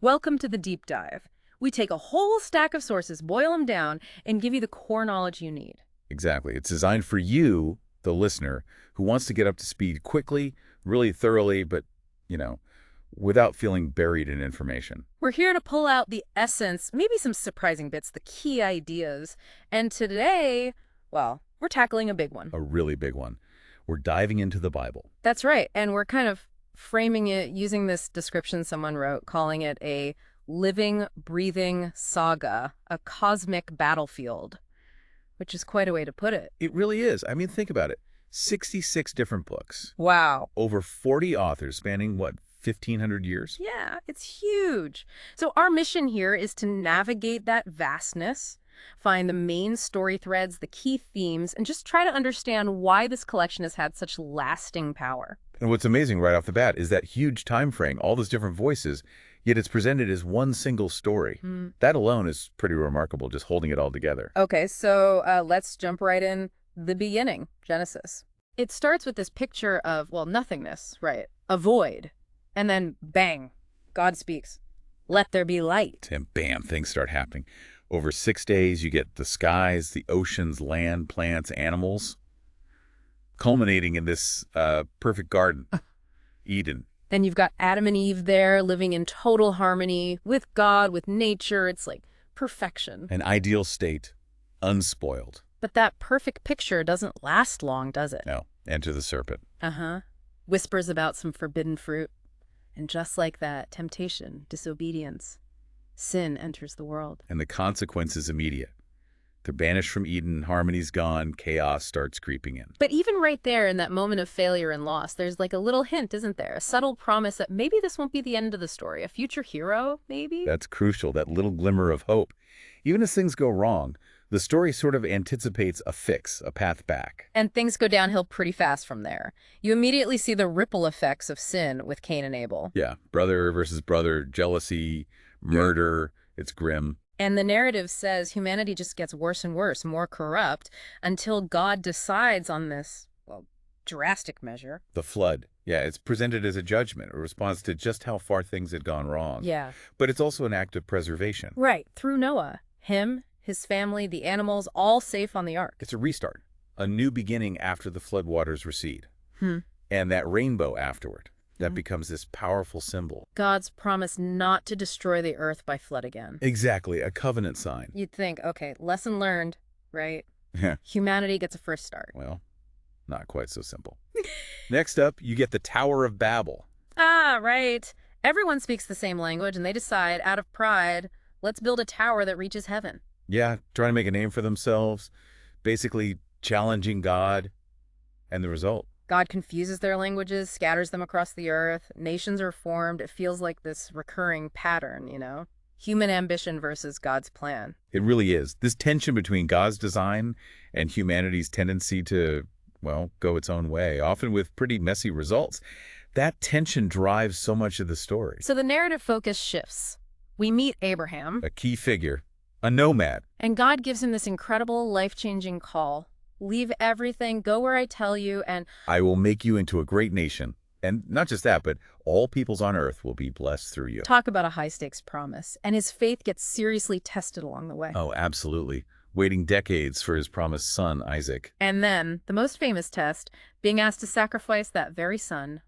Welcome to the deep dive. We take a whole stack of sources, boil them down, and give you the core knowledge you need. Exactly. It's designed for you, the listener, who wants to get up to speed quickly, really thoroughly, but, you know, without feeling buried in information. We're here to pull out the essence, maybe some surprising bits, the key ideas. And today, well, we're tackling a big one. A really big one. We're diving into the Bible. That's right. And we're kind of framing it using this description someone wrote, calling it a living, breathing saga, a cosmic battlefield, which is quite a way to put it. It really is. I mean, think about it. 66 different books. Wow. Over 40 authors spanning, what, 1,500 years? Yeah, it's huge. So our mission here is to navigate that vastness, find the main story threads, the key themes, and just try to understand why this collection has had such lasting power. And what's amazing right off the bat is that huge time frame, all those different voices, yet it's presented as one single story. That alone is pretty remarkable, just holding it all together. Okay, so let's jump right in. The beginning, Genesis. It starts with this picture of, well, nothingness, right? A void. And then, bang, God speaks. Let there be light. And bam, things start happening. Over 6 days, you get the skies, the oceans, land, plants, animals, culminating in this perfect garden, Eden. Then you've got Adam and Eve there living in total harmony with God, with nature. It's like perfection. An ideal state, unspoiled. But that perfect picture doesn't last long, does it? No, enter the serpent. Uh-huh. Whispers about some forbidden fruit. And just like that, temptation, disobedience, sin enters the world. And the consequence is immediate. They're banished from Eden, harmony's gone, chaos starts creeping in. But even right there in that moment of failure and loss, there's like a little hint, isn't there? A subtle promise that maybe this won't be the end of the story. A future hero, maybe? That's crucial, that little glimmer of hope. Even as things go wrong, the story sort of anticipates a fix, a path back. And things go downhill pretty fast from there. You immediately see the ripple effects of sin with Cain and Abel. Yeah, brother versus brother, jealousy, murder, it's grim. And the narrative says humanity just gets worse and worse, more corrupt, until God decides on this, well, drastic measure. The flood. Yeah, it's presented as a judgment, a response to just how far things had gone wrong. Yeah. But it's also an act of preservation. Right, through Noah. Him, his family, the animals, all safe on the ark. It's a restart, a new beginning after the flood waters recede. Hmm. And that rainbow afterward, that becomes this powerful symbol. God's promise not to destroy the earth by flood again. Exactly, a covenant sign. You'd think, okay, lesson learned, right? Yeah. Humanity gets a first start. Well, not quite so simple. Next up, you get the Tower of Babel. Ah, right. Everyone speaks the same language, and they decide, out of pride, let's build a tower that reaches heaven. Yeah, trying to make a name for themselves, basically challenging God, and the result. God confuses their languages, scatters them across the earth. Nations are formed. It feels like this recurring pattern, you know? Human ambition versus God's plan. It really is. This tension between God's design and humanity's tendency to, well, go its own way, often with pretty messy results. That tension drives so much of the story. So the narrative focus shifts. We meet Abraham. A key figure, a nomad. And God gives him this incredible, life-changing call. Leave everything, go where I tell you, and I will make you into a great nation. And not just that, but all peoples on earth will be blessed through you. talk about a high-stakes promise. And his faith gets seriously tested along the way. Oh, absolutely. Waiting decades for his promised son, Isaac. And then, the most famous test, being asked to sacrifice that very son,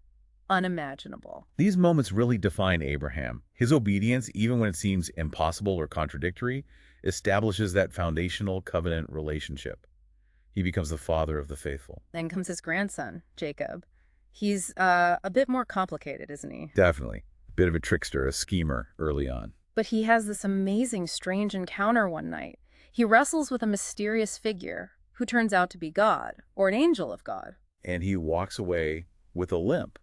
unimaginable. These moments really define Abraham. His obedience, even when it seems impossible or contradictory, establishes that foundational covenant relationship. He becomes the father of the faithful. Then comes his grandson, Jacob. He's a bit more complicated, isn't he? Definitely. A bit of a trickster, a schemer early on. But he has this amazing, strange encounter one night. He wrestles with a mysterious figure who turns out to be God, or an angel of God. And he walks away with a limp,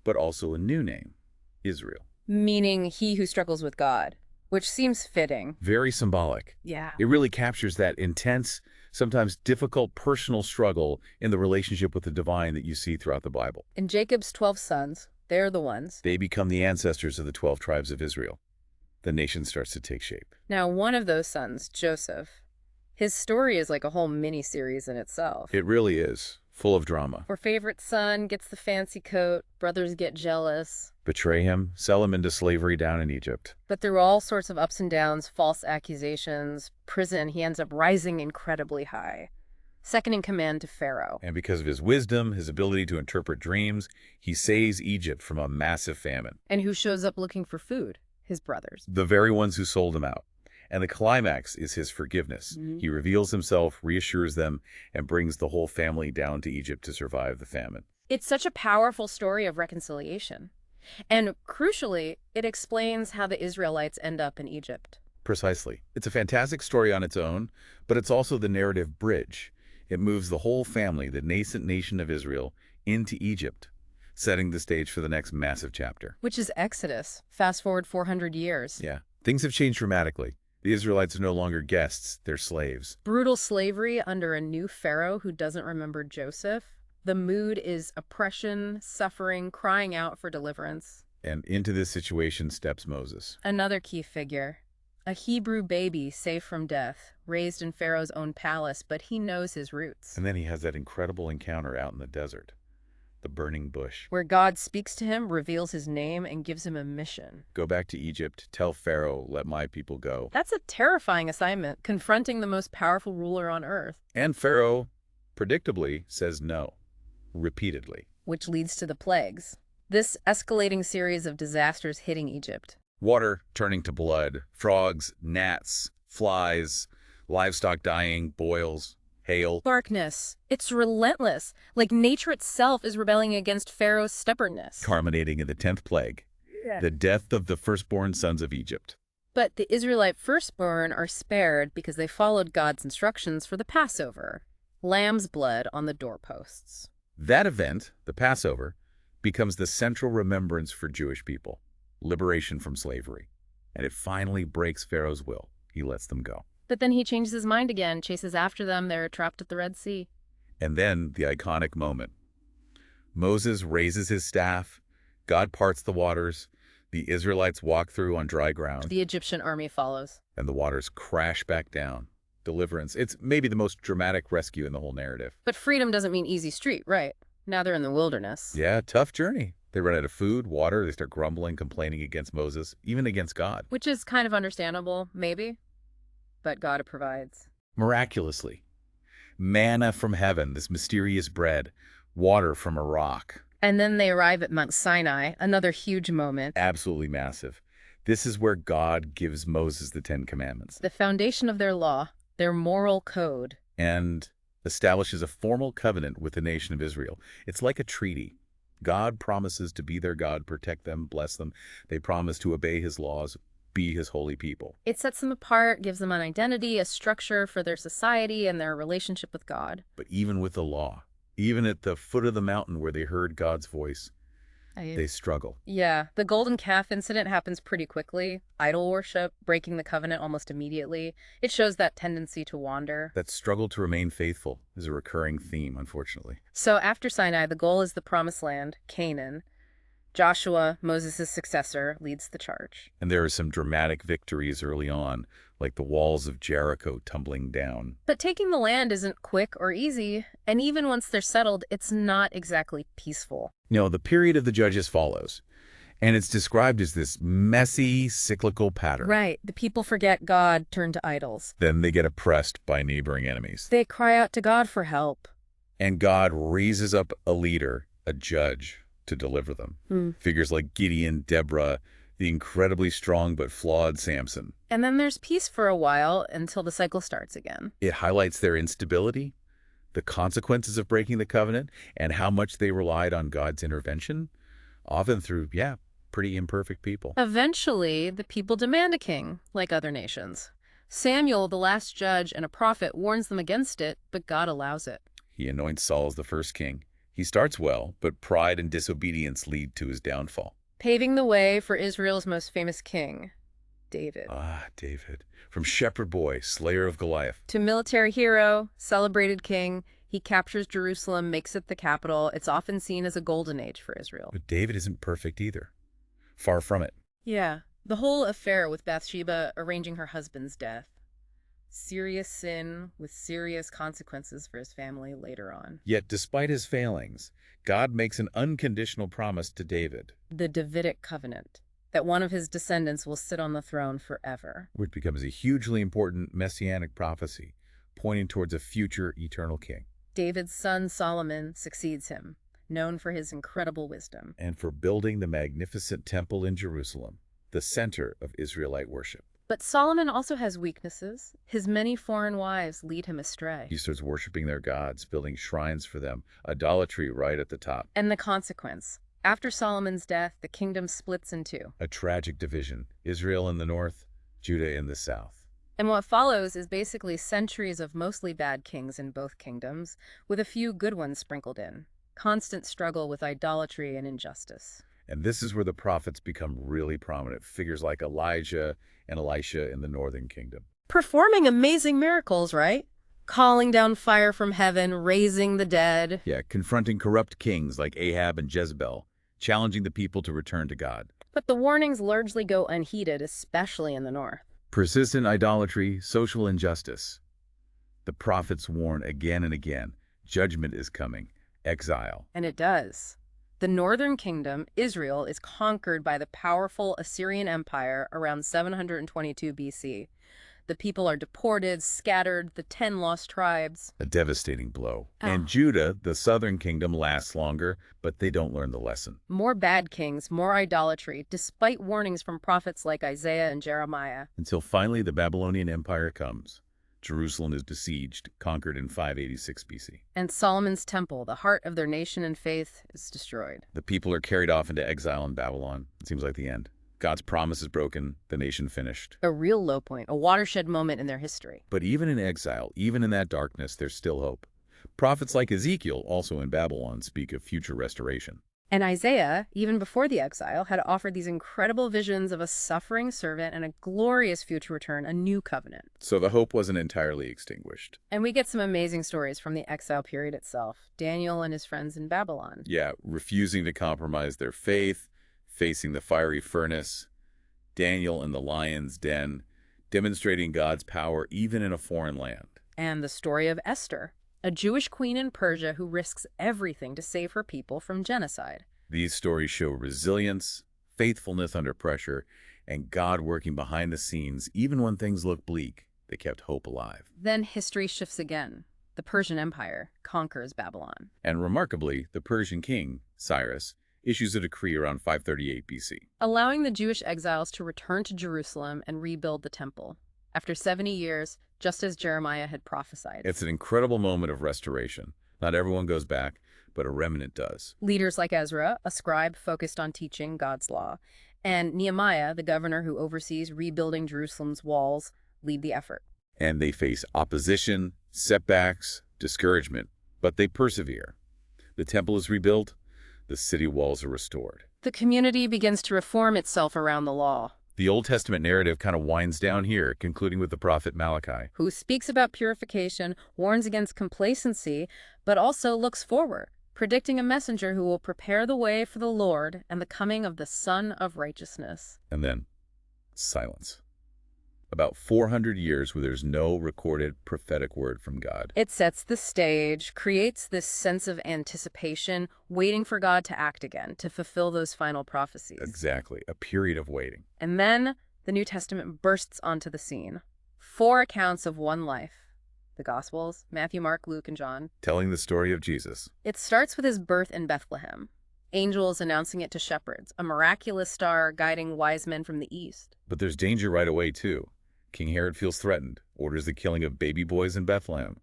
but also a new name, Israel. Meaning he who struggles with God, which seems fitting. Very symbolic. Yeah. It really captures that intense, sometimes difficult personal struggle in the relationship with the divine that you see throughout the Bible. And Jacob's 12 sons, they're the ones. They become the ancestors of the 12 tribes of Israel. The nation starts to take shape. Now, one of those sons, Joseph, his story is like a whole mini-series in itself. It really is, full of drama. Where favorite son gets the fancy coat, brothers get jealous, betray him, sell him into slavery down in Egypt. But through all sorts of ups and downs, false accusations, prison, he ends up rising incredibly high, second in command to Pharaoh. And because of his wisdom, his ability to interpret dreams, he saves Egypt from a massive famine. And who shows up looking for food? His brothers. The very ones who sold him out. And the climax is his forgiveness. He reveals himself, reassures them, and brings the whole family down to Egypt to survive the famine. It's such a powerful story of reconciliation. And crucially, it explains how the Israelites end up in Egypt. Precisely. It's a fantastic story on its own, but it's also the narrative bridge. It moves the whole family, the nascent nation of Israel, into Egypt, setting the stage for the next massive chapter. Which is Exodus. Fast forward 400 years. Yeah. Things have changed dramatically. The Israelites are no longer guests, they're slaves. Brutal slavery under a new Pharaoh who doesn't remember Joseph. The mood is oppression, suffering, crying out for deliverance. And into this situation steps Moses. Another key figure. A Hebrew baby saved from death, raised in Pharaoh's own palace, but he knows his roots. And then he has that incredible encounter out in the desert, the burning bush. Where God speaks to him, reveals his name, and gives him a mission. Go back to Egypt, tell Pharaoh, let my people go. That's a terrifying assignment, confronting the most powerful ruler on earth. And Pharaoh, predictably, says no, repeatedly. Which leads to the plagues. This escalating series of disasters hitting Egypt. Water turning to blood, frogs, gnats, flies, livestock dying, boils, hail. Darkness. It's relentless. Like nature itself is rebelling against Pharaoh's stubbornness. Culminating in the 10th plague, the death of the firstborn sons of Egypt. But the Israelite firstborn are spared because they followed God's instructions for the Passover. Lamb's blood on the doorposts. That event, the Passover, becomes the central remembrance for Jewish people. Liberation from slavery. And it finally breaks Pharaoh's will. He lets them go. But then he changes his mind again, chases after them. They're trapped at the Red Sea. And then the iconic moment. Moses raises his staff. God parts the waters. The Israelites walk through on dry ground. The Egyptian army follows. And the waters crash back down. Deliverance. It's maybe the most dramatic rescue in the whole narrative. But freedom doesn't mean easy street, right? Now they're in the wilderness. Yeah, tough journey. They run out of food, water. They start grumbling, complaining against Moses, even against God. Which is kind of understandable, maybe. But God provides. Miraculously. Manna from heaven, this mysterious bread, water from a rock. And then they arrive at Mount Sinai, another huge moment. Absolutely massive. This is where God gives Moses the 10 Commandments. The foundation of their law, their moral code. And establishes a formal covenant with the nation of Israel. It's like a treaty. God promises to be their God, protect them, bless them. They promise to obey his laws, be his holy people. It sets them apart, gives them an identity, a structure for their society and their relationship with God. But even with the law, even at the foot of the mountain where they heard God's voice, they struggle. Yeah, the golden calf incident happens pretty quickly. Idol worship, breaking the covenant almost immediately. It shows that tendency to wander. That struggle to remain faithful is a recurring theme, unfortunately. So after Sinai, the goal is the promised land, Canaan. Joshua, Moses' successor, leads the charge. And there are some dramatic victories early on, like the walls of Jericho tumbling down. But taking the land isn't quick or easy, and even once they're settled, it's not exactly peaceful. No, the period of the judges follows, and it's described as this messy, cyclical pattern. Right. The people forget God, turn to idols. Then they get oppressed by neighboring enemies. They cry out to God for help. And God raises up a leader, a judge, to deliver them. Figures like Gideon, Deborah, the incredibly strong but flawed Samson. And then there's peace for a while until the cycle starts again. It highlights their instability, the consequences of breaking the covenant, and how much they relied on God's intervention, often through, pretty imperfect people. Eventually, the people demand a king, like other nations. Samuel, the last judge and a prophet, warns them against it, but God allows it. He anoints Saul as the first king. He starts well, but pride and disobedience lead to his downfall. Paving the way for Israel's most famous king, David. David. From shepherd boy, slayer of Goliath. To military hero, celebrated king, he captures Jerusalem, makes it the capital. It's often seen as a golden age for Israel. But David isn't perfect either. Far from it. Yeah, the whole affair with Bathsheba arranging her husband's death. Serious sin with serious consequences for his family later on. Yet, despite his failings, God makes an unconditional promise to David, The Davidic covenant, that one of his descendants will sit on the throne forever. which becomes a hugely important messianic prophecy, pointing towards a future eternal king. David's son Solomon succeeds him, known for his incredible wisdom. And for building the magnificent temple in Jerusalem, the center of Israelite worship. But Solomon also has weaknesses. His many foreign wives lead him astray. He starts worshiping their gods, building shrines for them, idolatry right at the top. And the consequence: after Solomon's death, the kingdom splits in two. A tragic division, Israel in the north, Judah in the south. And what follows is basically centuries of mostly bad kings in both kingdoms, with a few good ones sprinkled in. Constant struggle with idolatry and injustice. And this is where the prophets become really prominent, figures like Elijah and Elisha in the northern kingdom. Performing amazing miracles, right? Calling down fire from heaven, raising the dead. Yeah, confronting corrupt kings like Ahab and Jezebel, challenging the people to return to God. But the warnings largely go unheeded, especially in the north. Persistent idolatry, social injustice. The prophets warn again and again, judgment is coming, exile. And it does. The northern kingdom, Israel, is conquered by the powerful Assyrian Empire around 722 BC. The people are deported, scattered, the 10 lost tribes. A devastating blow. Oh. And Judah, the southern kingdom, lasts longer, but they don't learn the lesson. More bad kings, more idolatry, despite warnings from prophets like Isaiah and Jeremiah. Until finally the Babylonian Empire comes. Jerusalem is besieged, conquered in 586 BC. And Solomon's temple, the heart of their nation and faith, is destroyed. The people are carried off into exile in Babylon. It seems like the end. God's promise is broken, the nation finished. A real low point, a watershed moment in their history. But even in exile, even in that darkness, there's still hope. Prophets like Ezekiel, also in Babylon, speak of future restoration. And Isaiah, even before the exile, had offered these incredible visions of a suffering servant and a glorious future return, a new covenant. So the hope wasn't entirely extinguished. And we get some amazing stories from the exile period itself. Daniel and his friends in Babylon. Yeah, refusing to compromise their faith, facing the fiery furnace, Daniel in the lion's den, demonstrating God's power even in a foreign land. And the story of Esther, a Jewish queen in Persia who risks everything to save her people from genocide. These stories show resilience, faithfulness under pressure, and God working behind the scenes even when things look bleak. They kept hope alive. Then history shifts again. The Persian Empire conquers Babylon. And remarkably, the Persian king, Cyrus, issues a decree around 538 BC. Allowing the Jewish exiles to return to Jerusalem and rebuild the temple. After 70 years, just as Jeremiah had prophesied. It's an incredible moment of restoration. Not everyone goes back, but a remnant does. Leaders like Ezra, a scribe focused on teaching God's law, and Nehemiah, the governor who oversees rebuilding Jerusalem's walls, lead the effort. And they face opposition, setbacks, discouragement, but they persevere. The temple is rebuilt, the city walls are restored. The community begins to reform itself around the law. The Old Testament narrative kind of winds down here, concluding with the prophet Malachi, who speaks about purification, warns against complacency, but also looks forward, predicting a messenger who will prepare the way for the Lord and the coming of the Son of Righteousness. And then silence. About 400 years where there's no recorded prophetic word from God. It sets the stage, creates this sense of anticipation, waiting for God to act again, to fulfill those final prophecies. Exactly, a period of waiting. And then the New Testament bursts onto the scene. 4 accounts of one life. The Gospels, Matthew, Mark, Luke, and John. Telling the story of Jesus. It starts with his birth in Bethlehem. Angels announcing it to shepherds, a miraculous star guiding wise men from the east. But there's danger right away, too. King Herod feels threatened, orders the killing of baby boys in Bethlehem.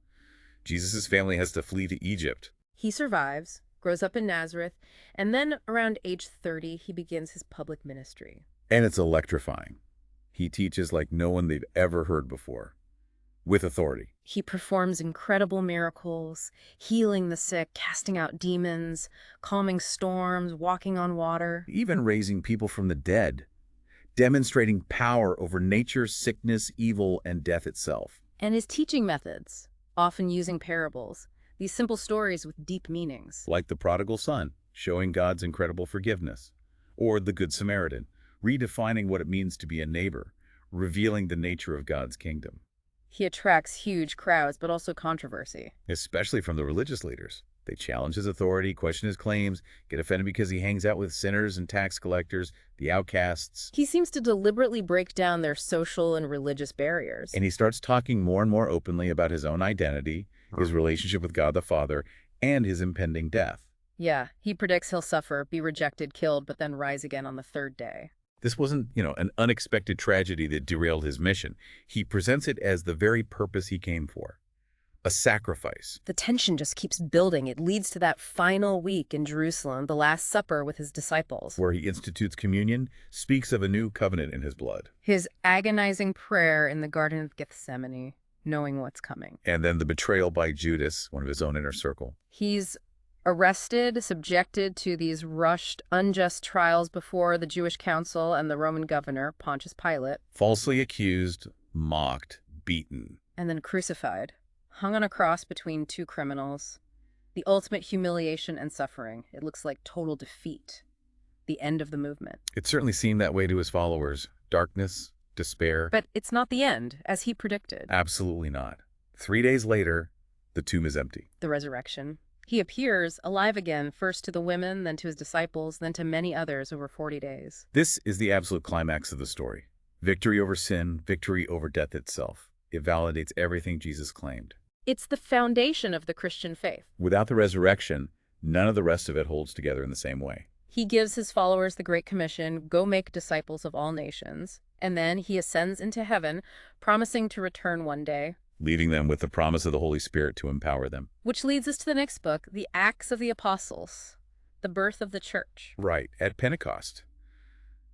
Jesus' family has to flee to Egypt. He survives, grows up in Nazareth, and then around age 30, he begins his public ministry. And it's electrifying. He teaches like no one they've ever heard before, with authority. He performs incredible miracles, healing the sick, casting out demons, calming storms, walking on water. Even raising people from the dead, demonstrating power over nature, sickness, evil, and death itself. And his teaching methods, often using parables, these simple stories with deep meanings. Like the prodigal son, showing God's incredible forgiveness. Or the Good Samaritan, redefining what it means to be a neighbor, revealing the nature of God's kingdom. He attracts huge crowds, but also controversy. especially from the religious leaders. They challenge his authority, question his claims, get offended because he hangs out with sinners and tax collectors, the outcasts. He seems to deliberately break down their social and religious barriers. And he starts talking more and more openly about his own identity, his relationship with God the Father, and his impending death. Yeah, he predicts he'll suffer, be rejected, killed, but then rise again on the third day. This wasn't, an unexpected tragedy that derailed his mission. He presents it as the very purpose he came for. A sacrifice. The tension just keeps building. It leads to that final week in Jerusalem, the Last Supper with his disciples. Where he institutes communion, speaks of a new covenant in his blood. His agonizing prayer in the Garden of Gethsemane, knowing what's coming. And then the betrayal by Judas, one of his own inner circle. He's arrested, subjected to these rushed, unjust trials before the Jewish council and the Roman governor, Pontius Pilate. Falsely accused, mocked, beaten. And then crucified, hung on a cross between two criminals. The ultimate humiliation and suffering. It looks like total defeat. The end of the movement. It certainly seemed that way to his followers. Darkness, despair. But it's not the end, as he predicted. Absolutely not. 3 days later, the tomb is empty. The resurrection. He appears alive again, first to the women, then to his disciples, then to many others over 40 days. This is the absolute climax of the story. Victory over sin, victory over death itself. It validates everything Jesus claimed. It's the foundation of the Christian faith. Without the resurrection, none of the rest of it holds together in the same way. He gives his followers the Great Commission, go make disciples of all nations. And then he ascends into heaven, promising to return one day. Leaving them with the promise of the Holy Spirit to empower them. Which leads us to the next book, the Acts of the Apostles, the birth of the church. Right, at Pentecost.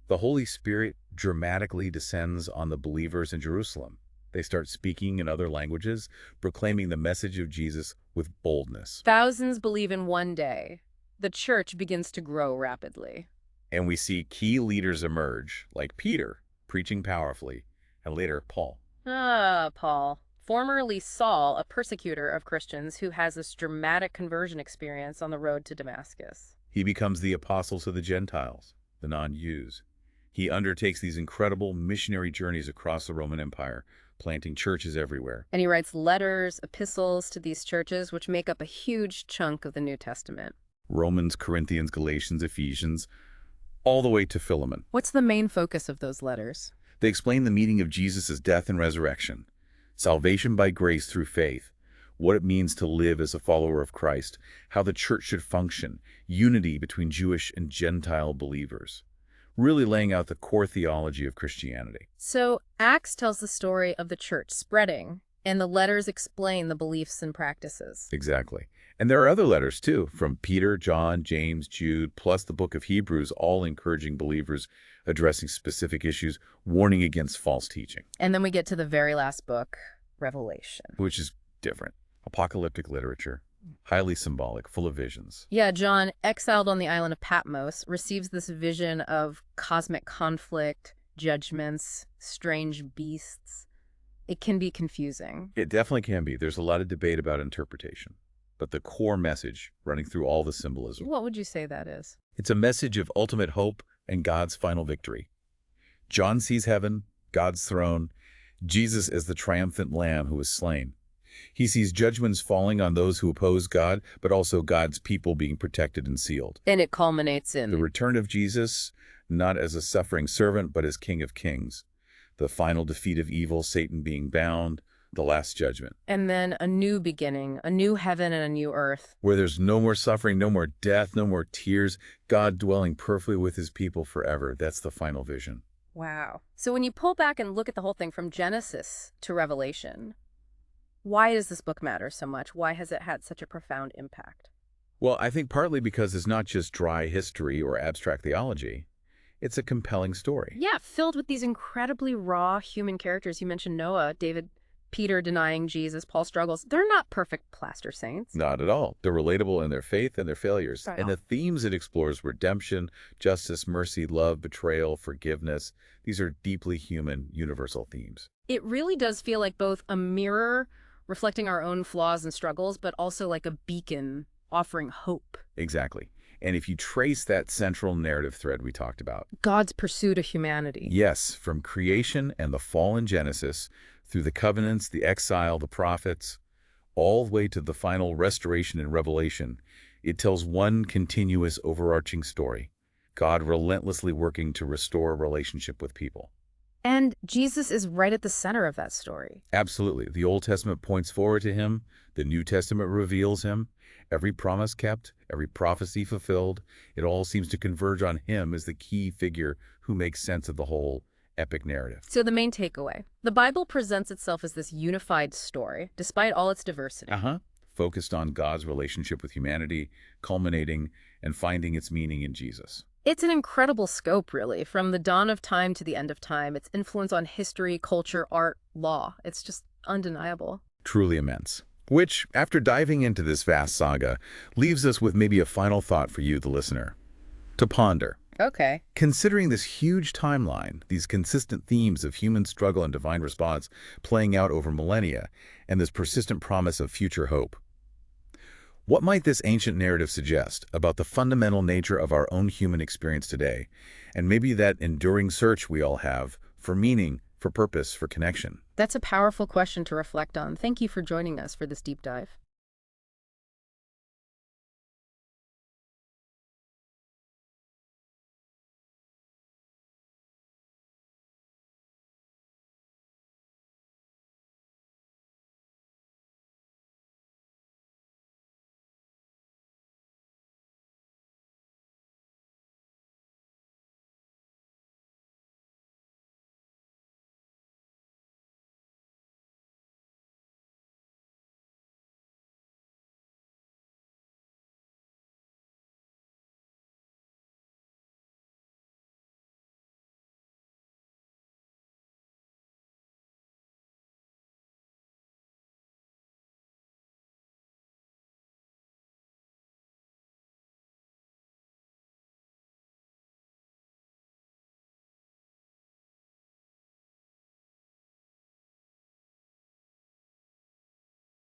The Holy Spirit dramatically descends on the believers in Jerusalem. They start speaking in other languages, proclaiming the message of Jesus with boldness. Thousands believe in one day. The church begins to grow rapidly. And we see key leaders emerge, like Peter, preaching powerfully, and later Paul. Paul. Formerly Saul, a persecutor of Christians who has this dramatic conversion experience on the road to Damascus. He becomes the apostle to the Gentiles, the non-Jews. He undertakes these incredible missionary journeys across the Roman Empire, planting churches everywhere. And he writes letters, epistles to these churches, which make up a huge chunk of the New Testament. Romans, Corinthians, Galatians, Ephesians, all the way to Philemon. What's the main focus of those letters? They explain the meaning of Jesus' death and resurrection, salvation by grace through faith, what it means to live as a follower of Christ, how the church should function, unity between Jewish and Gentile believers, really laying out the core theology of Christianity. So Acts tells the story of the church spreading, and the letters explain the beliefs and practices. Exactly. And there are other letters too, from Peter, John, James, Jude, plus the book of Hebrews, all encouraging believers, addressing specific issues, warning against false teaching. And then we get to the very last book, Revelation. Which is different. Apocalyptic literature, highly symbolic, full of visions. Yeah, John, exiled on the island of Patmos, receives this vision of cosmic conflict, judgments, strange beasts. It can be confusing. It definitely can be. There's a lot of debate about interpretation. But the core message running through all the symbolism. What would you say that is? It's a message of ultimate hope and God's final victory. John sees heaven, God's throne, Jesus as the triumphant lamb who was slain. He sees judgments falling on those who oppose God, but also God's people being protected and sealed. And it culminates in the return of Jesus, not as a suffering servant, but as King of Kings. The final defeat of evil, Satan being bound, the last judgment. And then a new beginning, a new heaven and a new earth. Where there's no more suffering, no more death, no more tears, God dwelling perfectly with his people forever. That's the final vision. Wow. So when you pull back and look at the whole thing from Genesis to Revelation, why does this book matter so much? Why has it had such a profound impact? Well, I think partly because it's not just dry history or abstract theology. It's a compelling story. Yeah, filled with these incredibly raw human characters. You mentioned Noah, David, Peter denying Jesus, Paul struggles. They're not perfect plaster saints. Not at all. They're relatable in their faith and their failures. Right. And the themes it explores, redemption, justice, mercy, love, betrayal, forgiveness, these are deeply human, universal themes. It really does feel like both a mirror reflecting our own flaws and struggles, but also like a beacon offering hope. Exactly. And if you trace that central narrative thread we talked about, God's pursuit of humanity. yes, from creation and the fall in Genesis through the covenants, the exile, the prophets, all the way to the final restoration and revelation. It tells one continuous overarching story, God relentlessly working to restore a relationship with people. And Jesus is right at the center of that story. Absolutely. The Old Testament points forward to him. The New Testament reveals him. Every promise kept, every prophecy fulfilled, it all seems to converge on him as the key figure who makes sense of the whole epic narrative. So the main takeaway, the Bible presents itself as this unified story, despite all its diversity. Focused on God's relationship with humanity, culminating and finding its meaning in Jesus. It's an incredible scope, really, from the dawn of time to the end of time. Its influence on history, culture, art, law. It's just undeniable. Truly immense. Which, after diving into this vast saga, leaves us with maybe a final thought for you, the listener, to ponder. Okay. Considering this huge timeline, these consistent themes of human struggle and divine response playing out over millennia, and this persistent promise of future hope, what might this ancient narrative suggest about the fundamental nature of our own human experience today, and maybe that enduring search we all have for meaning, for purpose, for connection? That's a powerful question to reflect on. Thank you for joining us for this deep dive.